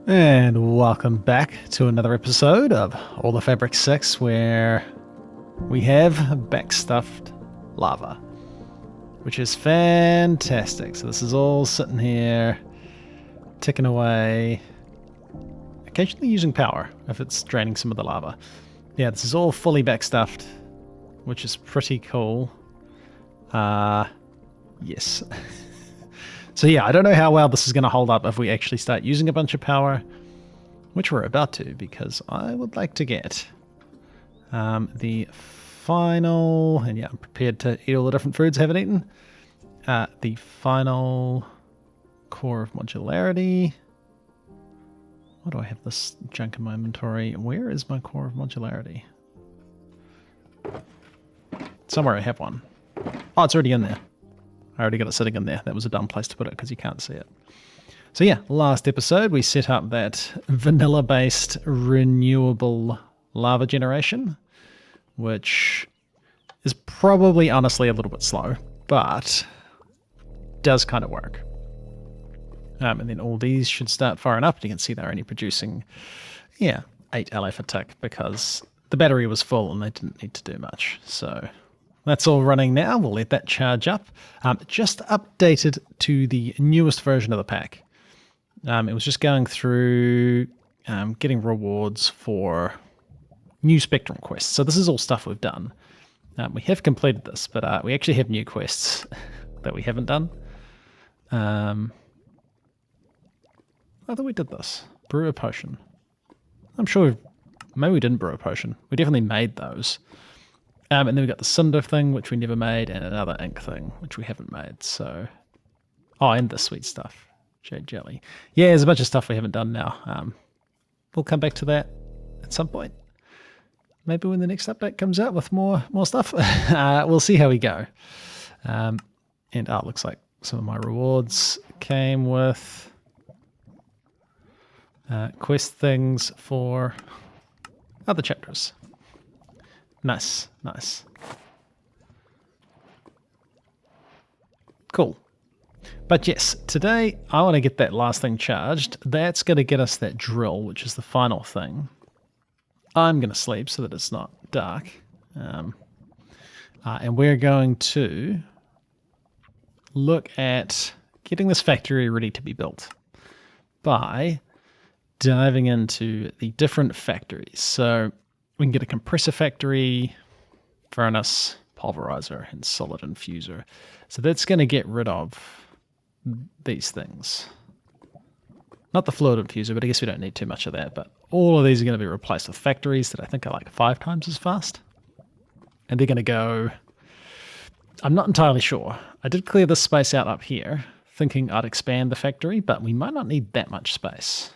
And welcome back to another episode of All the Fabric 6, where we have backstuffed lava, which is fantastic. So this is all sitting here, ticking away, occasionally using power if it's draining some of the lava. Yeah, this is all fully backstuffed, which is pretty cool. Yes. So yeah, I don't know how well this is going to hold up if we actually start using a bunch of power, which we're about to, because I would like to get the final, and yeah, I'm prepared to eat all the different foods I haven't eaten, the final core of modularity. Why do I have this junk in my inventory? Where is my core of modularity? Somewhere I have one. Oh, it's already in there. I already got it sitting in there. That was a dumb place to put it because you can't see it. So yeah, last episode we set up that vanilla-based renewable lava generation, which is probably honestly a little bit slow, but does kind of work. And then all these should start firing up. You can see they're only producing, 8 LF a tick because the battery was full and they didn't need to do much. So that's all running now. We'll let that charge up. Just updated to the newest version of the pack. It was just going through getting rewards for new Spectrum quests. So this is all stuff we've done. We have completed this, but we actually have new quests that we haven't done. I thought we did this. Brew a potion. I'm sure maybe we didn't brew a potion. We definitely made those. And then we got the cinder thing, which we never made, and another ink thing, which we haven't made. So, and the sweet stuff, jade jelly. Yeah, there's a bunch of stuff we haven't done now. We'll come back to that at some point. Maybe when the next update comes out with more stuff. We'll see how we go. And it looks like some of my rewards came with quest things for other chapters. Nice, nice. Cool. But yes, today I want to get that last thing charged. That's going to get us that drill, which is the final thing. I'm going to sleep so that it's not dark. And we're going to look at getting this factory ready to be built by diving into the different factories. So we can get a compressor factory, furnace, pulverizer, and solid infuser. So that's going to get rid of these things. Not the fluid infuser, but I guess we don't need too much of that. But all of these are going to be replaced with factories that I think are like 5 times as fast. And they're going to go... I'm not entirely sure. I did clear this space out up here, thinking I'd expand the factory, but we might not need that much space.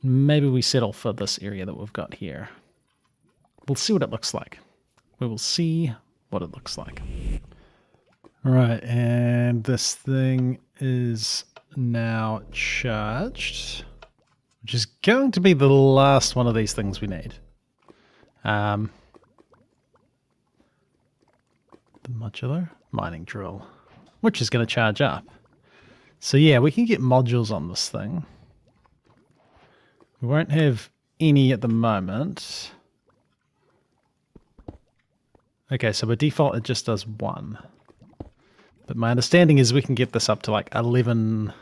Maybe we settle for this area that we've got here. We'll see what it looks like. We will see what it looks like. All right, and this thing is now charged, which is going to be the last one of these things we need. The modular mining drill, which is going to charge up. So yeah, we can get modules on this thing. We won't have any at the moment. Okay, so by default it just does 1. But my understanding is we can get this up to like 11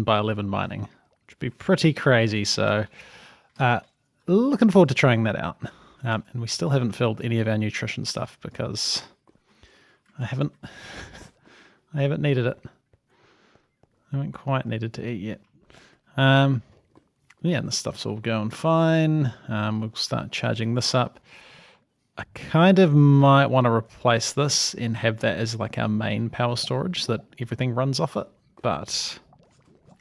by 11 mining, which would be pretty crazy. So looking forward to trying that out. And we still haven't filled any of our nutrition stuff because I haven't needed it. I haven't quite needed to eat yet. Yeah, and this stuff's all going fine. We'll start charging this up. I kind of might want to replace this and have that as like our main power storage so that everything runs off it. But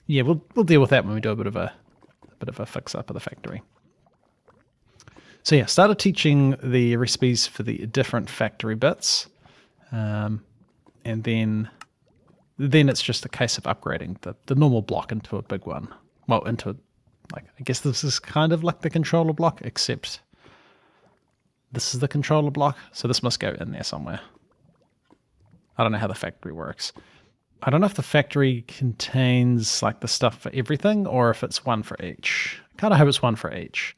yeah, we'll deal with that when we do a bit of a fix up of the factory. So yeah, started teaching the recipes for the different factory bits, and then it's just a case of upgrading the normal block into a big one. Well, into like I guess this is kind of like the controller block, except this is the controller block, so this must go in there somewhere. I don't know how the factory works. I don't know if the factory contains like the stuff for everything or if it's one for each. I kind of hope it's one for each.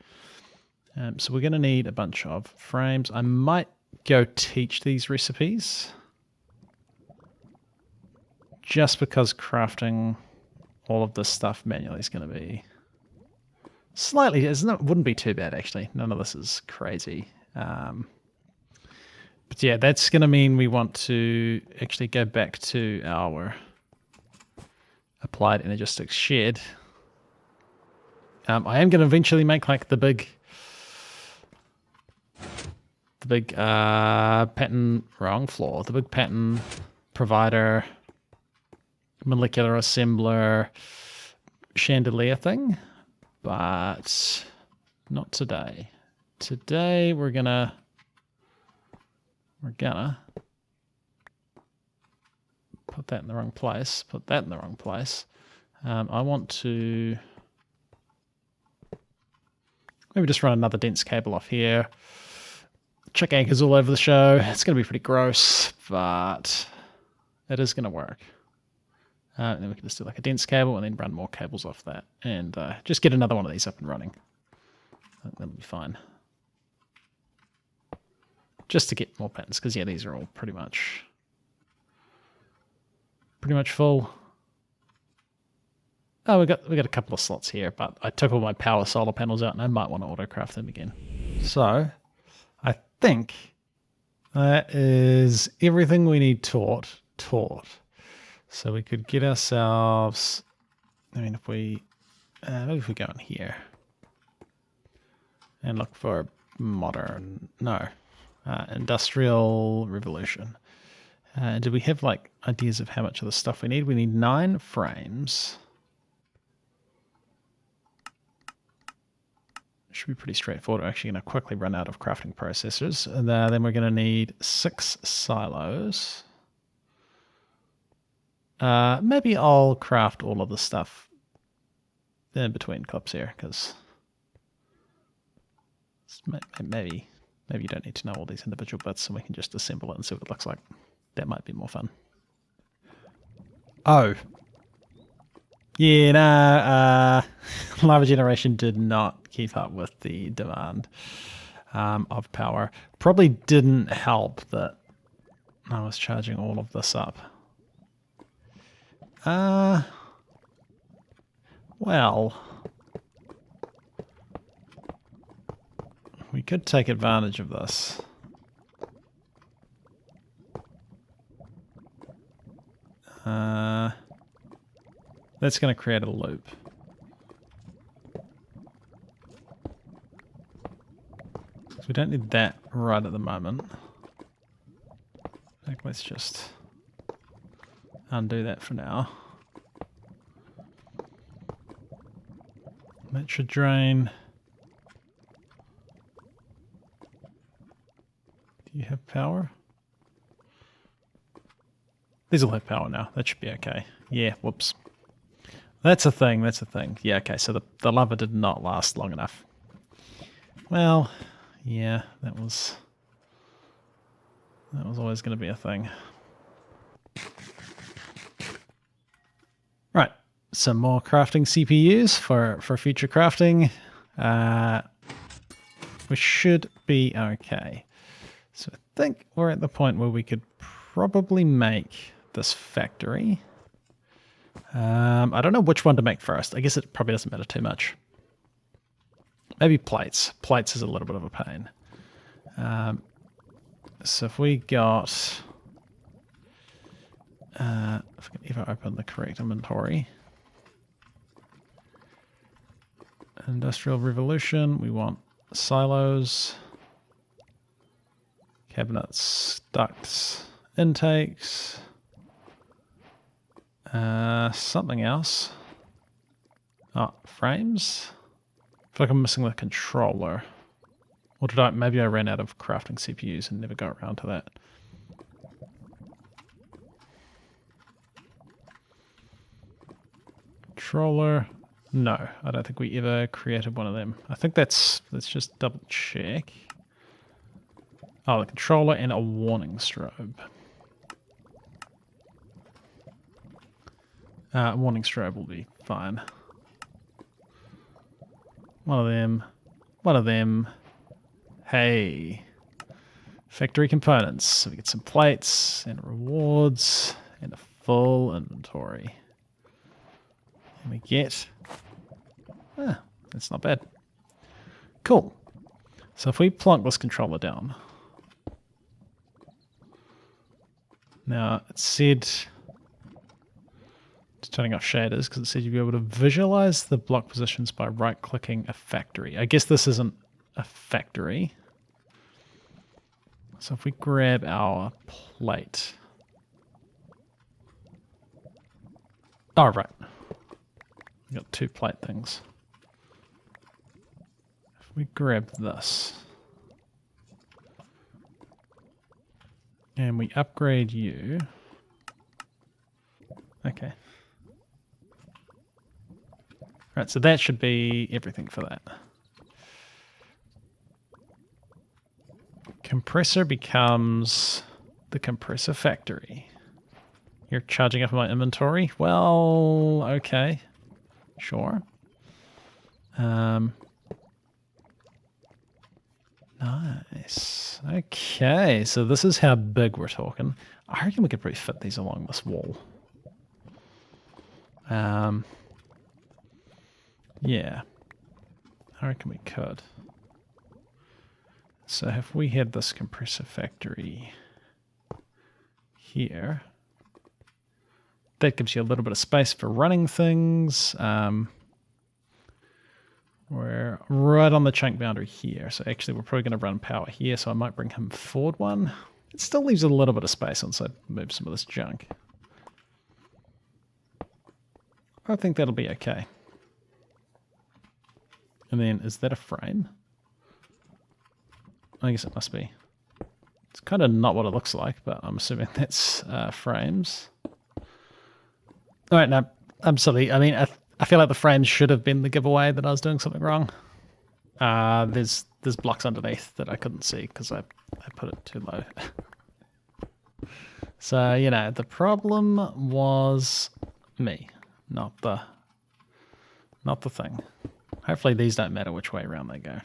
So we're going to need a bunch of frames. I might go teach these recipes just because crafting all of this stuff manually is going to be slightly, it wouldn't be too bad actually. None of this is crazy. But yeah, that's going to mean we want to actually go back to our applied energistics shed. I am going to eventually make like the big pattern, wrong floor, the big pattern provider, molecular assembler, chandelier thing, but not today. Today we're gonna put that in the wrong place, put that in the wrong place. I want to maybe just run another dense cable off here. Chuck anchors all over the show. It's going to be pretty gross, but it is going to work. And then we can just do like a dense cable and then run more cables off that and just get another one of these up and running. I think that'll be fine. Just to get more patterns, because yeah, these are all pretty much full. Oh, we got a couple of slots here, but I took all my power solar panels out and I might want to autocraft them again. So I think that is everything we need taught. So we could get ourselves, I mean, if we, maybe if we go in here and look for industrial revolution. Do we have like ideas of how much of the stuff we need? We need 9 frames. Should be pretty straightforward. We're actually going to quickly run out of crafting processors. And then we're going to need 6 silos. Maybe I'll craft all of the stuff in between clips here, because maybe you don't need to know all these individual bits, and we can just assemble it and see what it looks like. That might be more fun. Oh. Yeah, no, lava generation did not keep up with the demand of power. Probably didn't help that I was charging all of this up. Well, we could take advantage of this. That's going to create a loop. So we don't need that right at the moment. Let's just undo that for now. That should drain. Do you have power? These will have power now. That should be okay. Yeah, whoops. That's a thing, that's a thing. Yeah, okay, so the lava did not last long enough. Well, yeah, that was always going to be a thing. Right, some more crafting CPUs for future crafting. We should be okay. So I think we're at the point where we could probably make this factory. I don't know which one to make first. I guess it probably doesn't matter too much. Maybe plates. Plates is a little bit of a pain. So if we got... if I can ever open the correct inventory. Industrial Revolution. We want silos, cabinets, ducts, intakes. Something else. Oh, frames. I feel like I'm missing the controller. Or did I? Maybe I ran out of crafting CPUs and never got around to that. Controller. No, I don't think we ever created one of them. I think let's just double check. Oh, the controller and a warning strobe. Warning strobe will be fine. One of them. One of them. Hey. Factory components. So we get some plates and rewards and a full inventory. And we get... that's not bad. Cool. So if we plonk this controller down... Now, it said... Just turning off shaders because it said you'd be able to visualize the block positions by right-clicking a factory. I guess this isn't a factory. So if we grab our plate... Oh, right. We've got 2 plate things. If we grab this... And we upgrade you... Okay. Right, so that should be everything for that. Compressor becomes the compressor factory. You're charging up my inventory? Well, okay. Sure. Nice. Okay, so this is how big we're talking. I reckon we could probably fit these along this wall. Yeah. I reckon we could. So if we had this compressor factory here, that gives you a little bit of space for running things. We're right on the chunk boundary here. So actually we're probably going to run power here, so I might bring him forward one. It still leaves a little bit of space once I move some of this junk. I think that'll be okay. And then, is that a frame? I guess it must be. It's kind of not what it looks like, but I'm assuming that's frames. Alright, no, I'm silly. I mean, I feel like the frames should have been the giveaway that I was doing something wrong. There's blocks underneath that I couldn't see because I put it too low. So, you know, the problem was me, not the thing. Hopefully these don't matter which way around they go.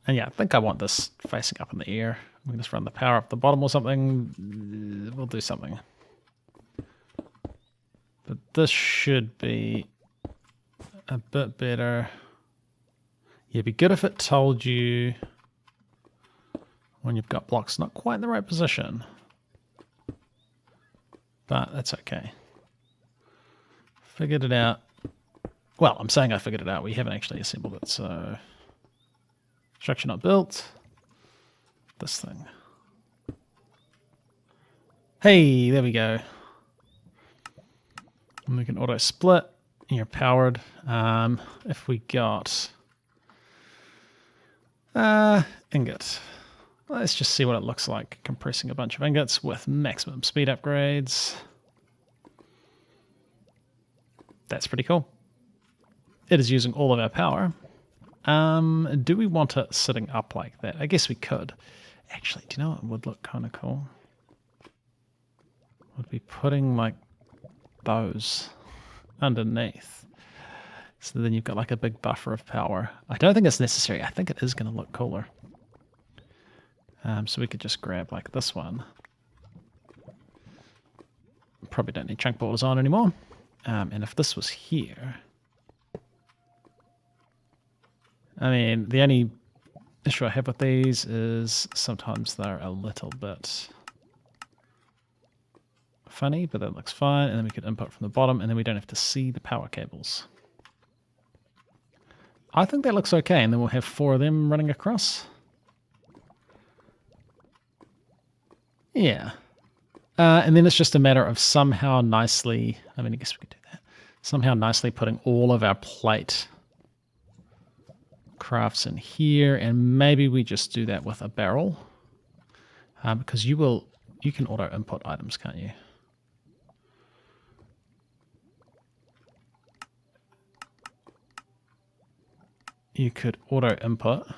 And yeah, I think I want this facing up in the air. We can just run the power up the bottom or something. We'll do something. But this should be a bit better. Yeah, it'd be good if it told you when you've got blocks not quite in the right position. But that's okay. Figured it out. Well, I'm saying I figured it out. We haven't actually assembled it, so... Structure not built. This thing. Hey, there we go. And we can auto split. You're powered. If we got... ingot. Let's just see what it looks like compressing a bunch of ingots with maximum speed upgrades. That's pretty cool. It is using all of our power. Do we want it sitting up like that? I guess we could. Actually, do you know what would look kind of cool? Would be putting like those underneath. So then you've got like a big buffer of power. I don't think it's necessary. I think it is going to look cooler. So we could just grab like this one. Probably don't need chunk borders on anymore. And if this was here... I mean, the only issue I have with these is sometimes they're a little bit funny, but that looks fine. And then we could input from the bottom, and then we don't have to see the power cables. I think that looks okay, and then we'll have 4 of them running across. Yeah. And then it's just a matter of somehow nicely, I mean, I guess we could do that. Somehow nicely putting all of our plate crafts in here, and maybe we just do that with a barrel, because you can auto input items, can't you? You could auto input,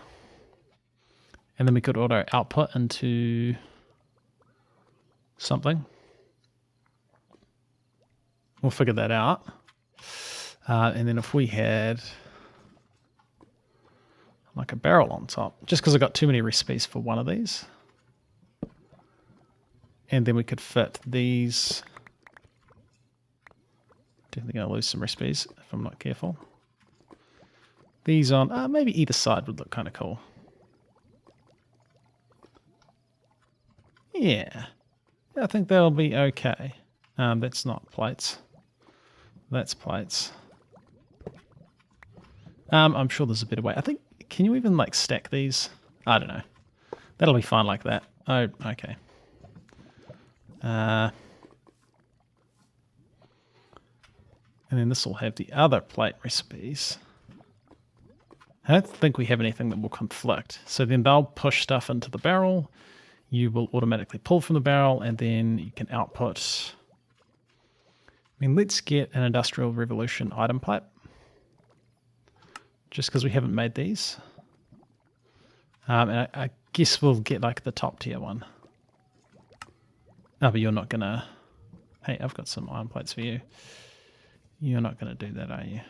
and then we could auto output into something. We'll figure that out. And then if we had like a barrel on top, just because I've got too many recipes for one of these. And then we could fit these. Definitely going to lose some recipes if I'm not careful. These on, maybe either side would look kind of cool. Yeah, I think that'll be okay. That's not plates. That's plates. I'm sure there's a better way. I think, can you even like stack these? I don't know. That'll be fine like that. Oh, okay. And then this will have the other plate recipes. I don't think we have anything that will conflict. So then they'll push stuff into the barrel. You will automatically pull from the barrel, and then you can output. I mean, let's get an Industrial Revolution item pipe. Just because we haven't made these. And I guess we'll get like the top tier one. Oh, but you're not going to... Hey, I've got some iron plates for you. You're not going to do that, are you?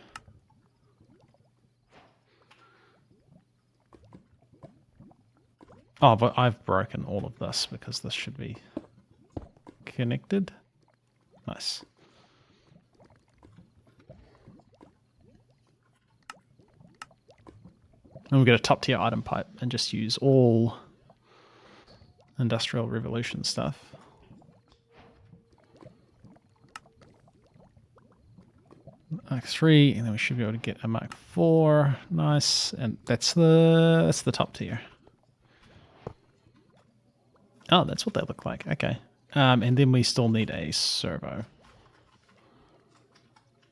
Oh, but I've broken all of this because this should be connected. Nice. And we'll get a top tier item pipe and just use all Industrial Revolution stuff. Mark 3, and then we should be able to get a Mark 4. Nice, and that's the top tier. Oh, that's what they look like. Okay, and then we still need a servo,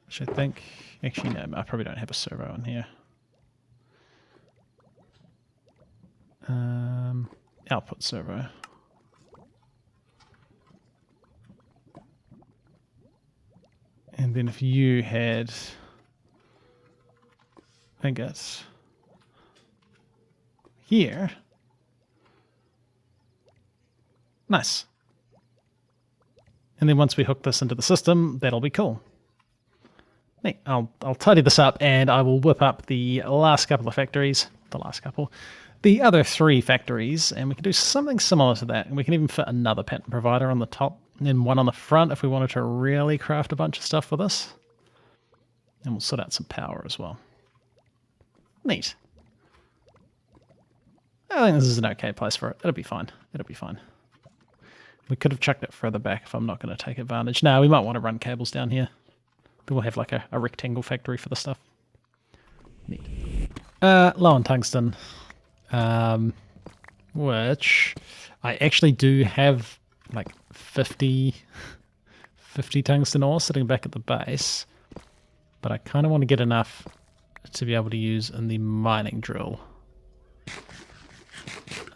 which I think actually no, I probably don't have a servo in here. Output servo. And then if you had, I guess, here. Nice. And then once we hook this into the system, that'll be cool. Neat. I'll tidy this up and I will whip up the last couple of factories. The other 3 factories, and we can do something similar to that. And we can even fit another pattern provider on the top and then one on the front if we wanted to really craft a bunch of stuff for this. And we'll sort out some power as well. Neat. I think this is an okay place for it. It'll be fine. It'll be fine. We could have chucked it further back if I'm not going to take advantage. No, we might want to run cables down here. Then we'll have like a rectangle factory for the stuff. Neat. Low on tungsten. Which I actually do have like 50 tungsten ore sitting back at the base, but I kind of want to get enough to be able to use in the mining drill.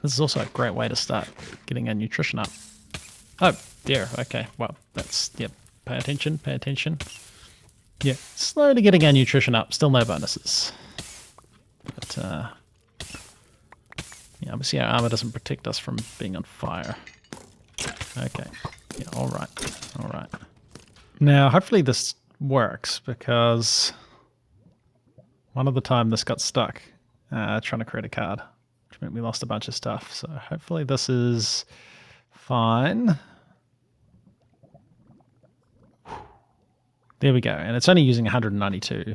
This is also a great way to start getting our nutrition up. Oh dear, okay, well that's, yep, pay attention. Yeah, slowly getting our nutrition up, still no bonuses. But yeah, obviously our armor doesn't protect us from being on fire. Okay, yeah, alright. Now, hopefully this works, because one of the time this got stuck trying to create a card, which meant we lost a bunch of stuff. So hopefully this is fine. There we go, and it's only using 192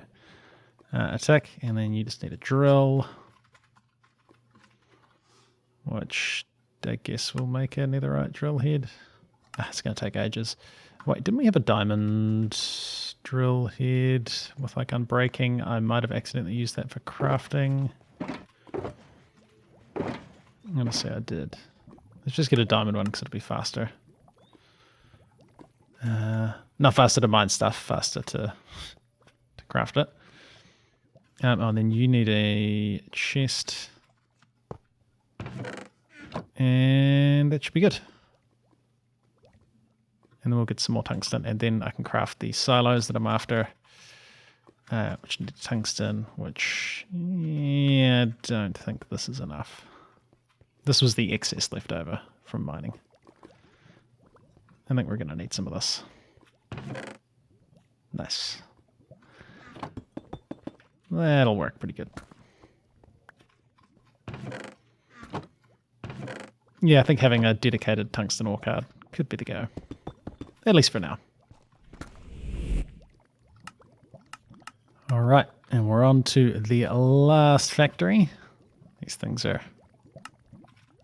attack, and then you just need a drill, which I guess will make a netherite drill head. It's going to take ages. Wait, didn't we have a diamond drill head with like unbreaking? I might have accidentally used that for crafting. I'm going to say I did. Let's just get a diamond one because it'll be faster. Not faster to mine stuff, faster to craft it. Oh, and then you need a chest. And that should be good. And then we'll get some more tungsten, and then I can craft the silos that I'm after, which need tungsten, which, yeah, I don't think this is enough. This was the excess left over from mining. I think we're going to need some of this. Nice. That'll work pretty good. Yeah, I think having a dedicated tungsten ore card could be the go. At least for now. Alright, and we're on to the last factory. These things are...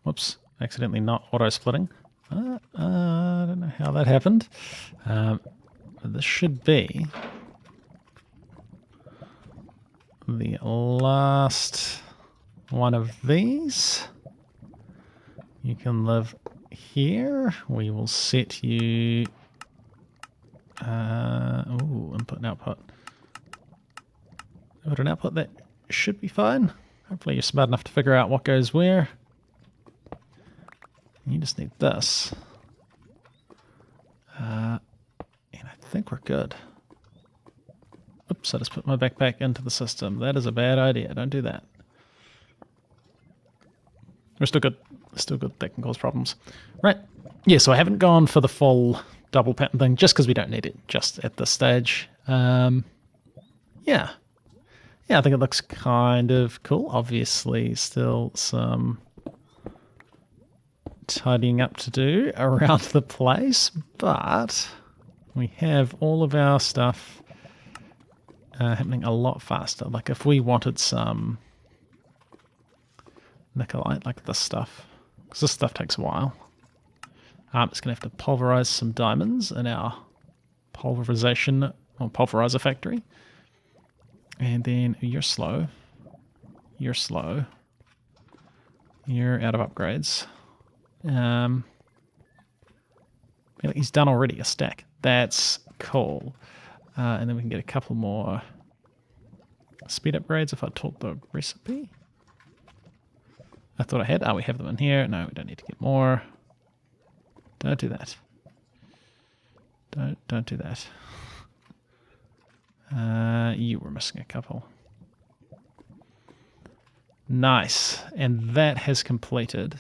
Whoops, accidentally not auto-splitting. I don't know how that happened. But this should be the last one of these. You can live here. We will set you... input and output. Input and output, that should be fine. Hopefully you're smart enough to figure out what goes where. You just need this. And I think we're good. Oops, I just put my backpack into the system. That is a bad idea. Don't do that. We're still good. Still good. That can cause problems. Right. Yeah, so I haven't gone for the full double pattern thing just because we don't need it just at this stage. Yeah. Yeah, I think it looks kind of cool. Obviously, still some tidying up to do around the place, but we have all of our stuff happening a lot faster. Like if we wanted some nickelite, like this stuff, because this stuff takes a while. I'm just going to have to pulverize some diamonds in our pulverization or pulverizer factory. And then you're slow. You're slow. You're out of upgrades. He's done already a stack. That's cool. And then we can get a couple more speed upgrades if I taught the recipe. I thought I had. Oh, we have them in here. No, we don't need to get more. Don't do that. Don't do that. You were missing a couple. Nice. And that has completed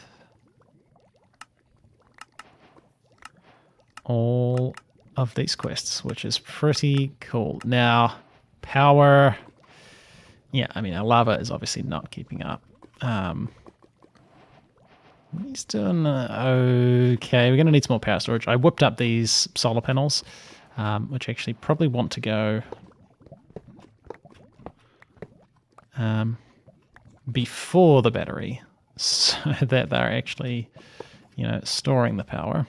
all of these quests, which is pretty cool. Now, power... Yeah, I mean, our lava is obviously not keeping up. He's doing okay. We're going to need some more power storage. I whipped up these solar panels, which actually probably want to go before the battery, so that they're actually, storing the power.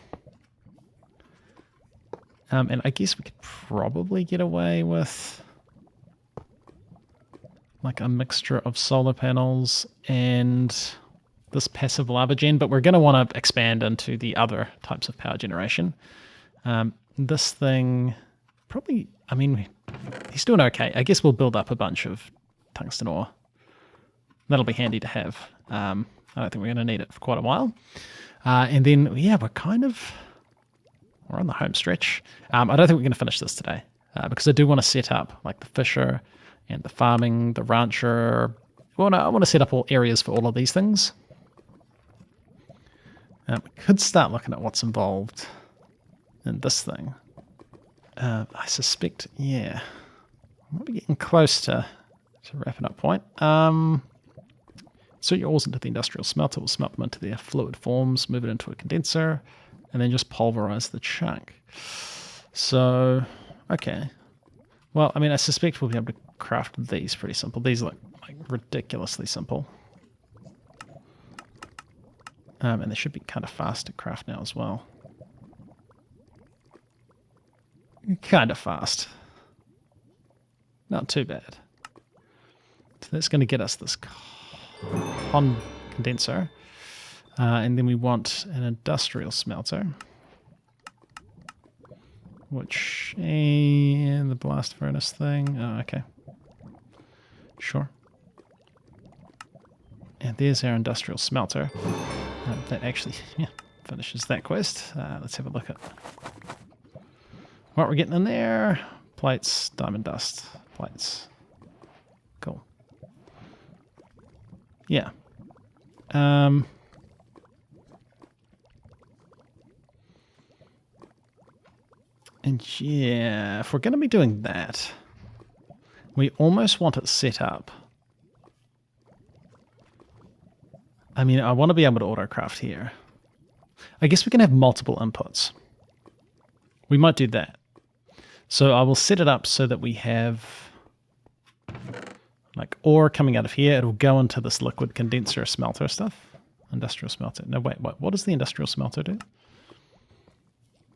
And I guess we could probably get away with like a mixture of solar panels and this passive lava gen, but we're going to want to expand into the other types of power generation. This thing probably, I mean, he's doing okay. I guess we'll build up a bunch of tungsten ore. That'll be handy to have. I don't think we're going to need it for quite a while. And then, yeah, we're on the home stretch. I don't think we're going to finish this today because I do want to set up like the fisher and the farming, the rancher. I want to set up all areas for all of these things. We could start looking at what's involved in this thing. I suspect, yeah, I might be getting close to wrapping up point. So your ores into the industrial smelter, we'll smelt them into their fluid forms, move it into a condenser, and then just pulverize the chunk. So, okay. Well, I mean, I suspect we'll be able to craft these pretty simple. These look like ridiculously simple. And they should be kind of fast to craft now as well. Kind of fast. Not too bad. So that's going to get us this condenser. And then we want an industrial smelter. Which, and the blast furnace thing. Oh, okay. Sure. And there's our industrial smelter. That actually finishes that quest. Let's have a look at what we're getting in there. Plates, diamond dust, plates. Cool. Yeah. And yeah, if we're going to be doing that, we almost want it set up. I mean, I want to be able to autocraft here. I guess we can have multiple inputs. We might do that. So I will set it up so that we have like ore coming out of here. It'll go into this liquid condenser smelter stuff. Industrial smelter. No, wait, what does the industrial smelter do?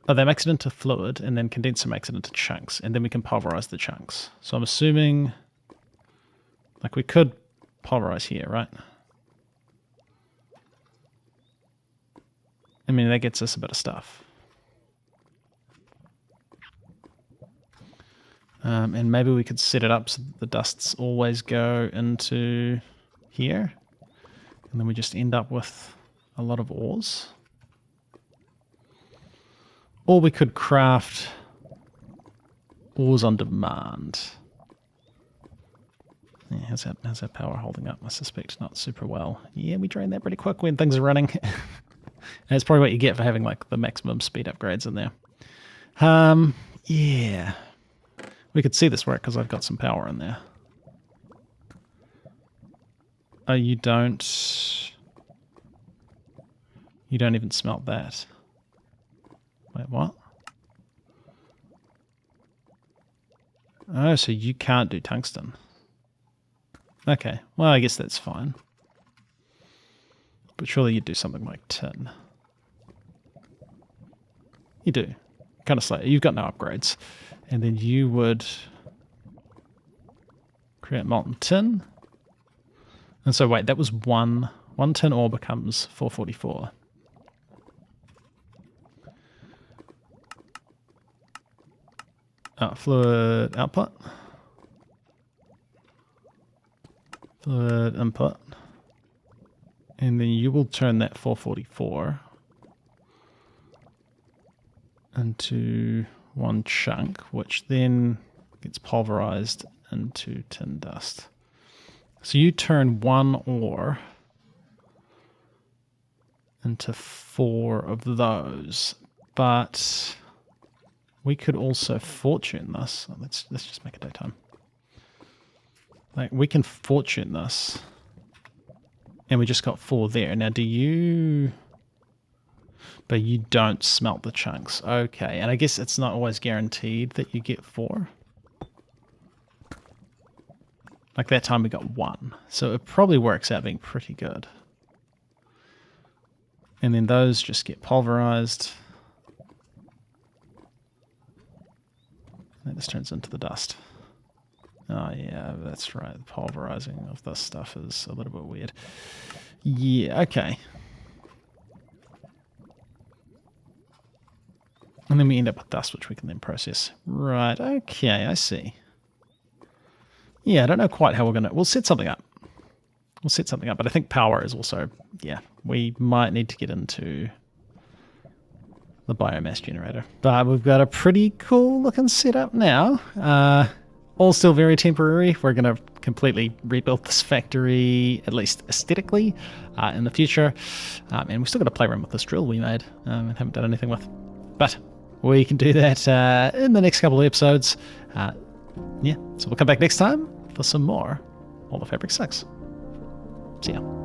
Oh, that makes it into fluid, and then condenser makes it into chunks, and then we can pulverize the chunks. So I'm assuming, like, we could pulverize here, right? I mean, that gets us a bit of stuff. And maybe we could set it up so that the dusts always go into here, and then we just end up with a lot of ores. Or we could craft ores on demand. Yeah, how's that power holding up? I suspect not super well. Yeah, we drain that pretty quick when things are running. That's probably what you get for having like the maximum speed upgrades in there. Yeah. We could see this work because I've got some power in there. Oh, you don't even smelt that. Wait, what? Oh, so you can't do tungsten. Okay, well, I guess that's fine. But surely you'd do something like tin. You do. Kind of slightly. You've got no upgrades. And then you would create molten tin. And so wait, that was one tin ore becomes 444. Fluid output. Fluid input. And then you will turn that 444 into one chunk, which then gets pulverized into tin dust. So you turn one ore into 4 of those, but we could also fortune this. Let's just make it daytime. Like, we can fortune this, and we just got 4 there. Now, do you? But you don't smelt the chunks. Okay, and I guess it's not always guaranteed that you get 4. Like that time we got 1, so it probably works out being pretty good. And then those just get pulverized. That just turns into the dust. Oh yeah, that's right. The pulverizing of this stuff is a little bit weird. Yeah, okay. And then we end up with dust, which we can then process. Right, okay, I see. Yeah, I don't know quite how we're going to... We'll set something up. We'll set something up, but I think power is also... Yeah, we might need to get into the biomass generator. But we've got a pretty cool looking setup now. All still very temporary. We're going to completely rebuild this factory, at least aesthetically, in the future. And we've still got to play around with this drill we made and haven't done anything with. But we can do that in the next couple of episodes. Yeah, so we'll come back next time for some more All the Fabric 6. See ya.